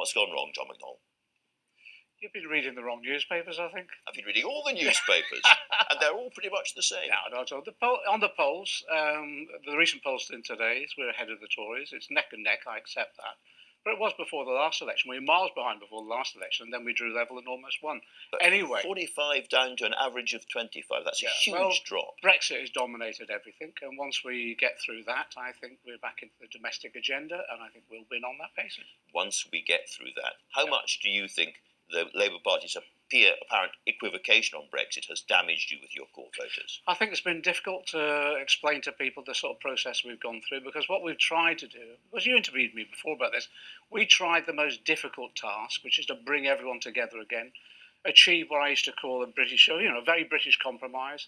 What's gone wrong, John McDonnell? You've been reading the wrong newspapers, I think. I've been reading all the newspapers, and they're all pretty much the same. No, not at all. On the polls, the recent polls in today, we're ahead of the Tories. It's neck and neck, I accept that. But it was before the last election. We were miles behind before the last election, and then we drew level and almost won. But anyway, 45 down to an average of 25. That's a huge drop. Brexit has dominated everything, and once we get through that, I think we're back into the domestic agenda, and I think we'll win on that basis. Once we get through that, how much do you think the Labour Party's apparent equivocation on Brexit has damaged you with your core voters? I think it's been difficult to explain to people the sort of process we've gone through, because what we've tried to do, because you interviewed me before about this, we tried the most difficult task, which is to bring everyone together again, achieve what I used to call a British, a very British compromise.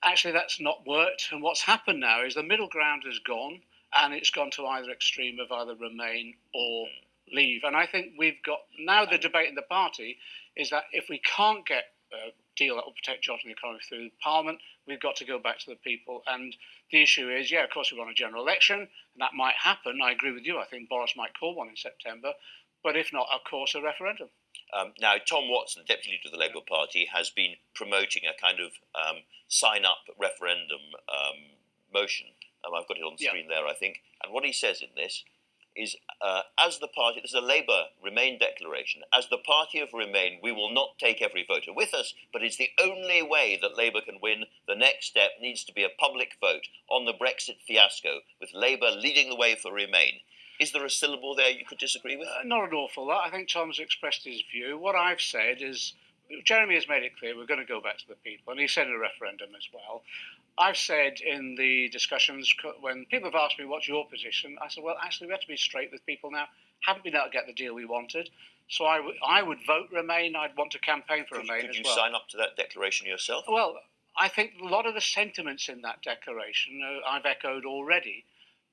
Actually, that's not worked, and what's happened now is the middle ground has gone, and it's gone to either extreme of either remain or leave. And I think we've got, now the debate in the party is that if we can't get a deal that will protect jobs in the economy through Parliament, we've got to go back to the people. And the issue is, of course, we want a general election, and that might happen. I agree with you. I think Boris might call one in September. But if not, of course, a referendum. Now, Tom Watson, the Deputy Leader of the Labour Party, has been promoting a kind of sign-up referendum motion. I've got it on the screen there, I think. And what he says in this is, as the party, this is a Labour Remain declaration, as the party of Remain, we will not take every voter with us, but it's the only way that Labour can win. The next step needs to be a public vote on the Brexit fiasco, with Labour leading the way for Remain. Is there a syllable there you could disagree with? Not an awful lot. I think Tom's expressed his view. What I've said is, Jeremy has made it clear we're going to go back to the people, and he said in a referendum as well. I've said in the discussions, when people have asked me, what's your position? I said, well, actually, we have to be straight with people now. Haven't been able to get the deal we wanted. So I would vote Remain. I'd want to campaign for Remain as well. Could you sign up to that declaration yourself? Well, I think a lot of the sentiments in that declaration I've echoed already.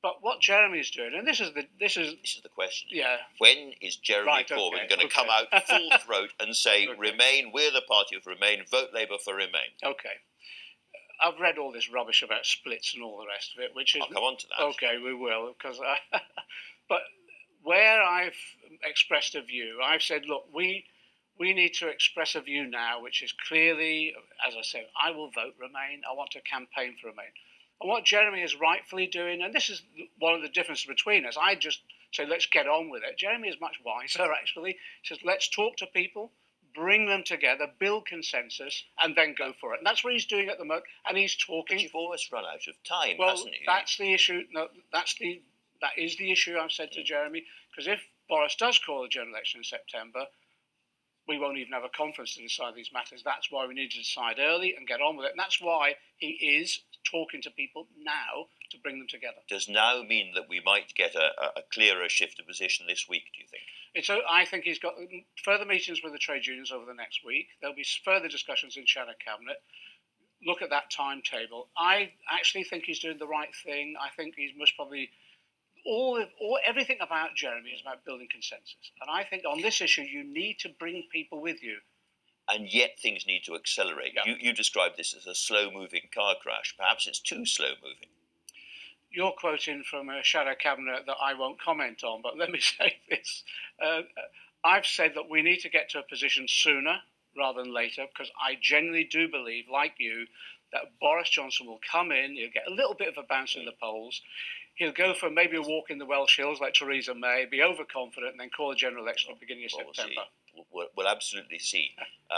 But what Jeremy is doing, and this is the question. Yeah. When is Jeremy Corbyn going to come out full throat and say, Remain, we're the party of Remain, vote Labour for Remain? Okay. I've read all this rubbish about splits and all the rest of it, which is... I'll come on to that. Okay, we will, because... but where I've expressed a view, I've said, look, we need to express a view now, which is clearly, as I said, I will vote Remain. I want to campaign for Remain. And what Jeremy is rightfully doing, and this is one of the differences between us, I just say, let's get on with it. Jeremy is much wiser, actually. He says, let's talk to people, bring them together, build consensus, and then go for it. And that's what he's doing at the moment, and he's talking... But you've almost run out of time, hasn't you? That's the issue. No, that is the issue I've said to Jeremy, because if Boris does call a general election in September, we won't even have a conference to decide these matters. That's why we need to decide early and get on with it. And that's why he is talking to people now to bring them together. Does now mean that we might get a clearer shift of position this week, do you think? I think he's got further meetings with the trade unions over the next week. There'll be further discussions in Shadow Cabinet. Look at that timetable. I actually think he's doing the right thing. I think he must probably... everything about Jeremy is about building consensus. And I think on this issue, you need to bring people with you. And yet things need to accelerate. Yeah. You described this as a slow-moving car crash. Perhaps it's too slow-moving. You're quoting from a Shadow Cabinet that I won't comment on, but let me say this. I've said that we need to get to a position sooner rather than later, because I genuinely do believe, like you, that Boris Johnson will come in, he'll get a little bit of a bounce in the polls, he'll go for maybe a walk in the Welsh Hills like Theresa May, be overconfident, and then call a general election at the beginning of September. We'll absolutely see.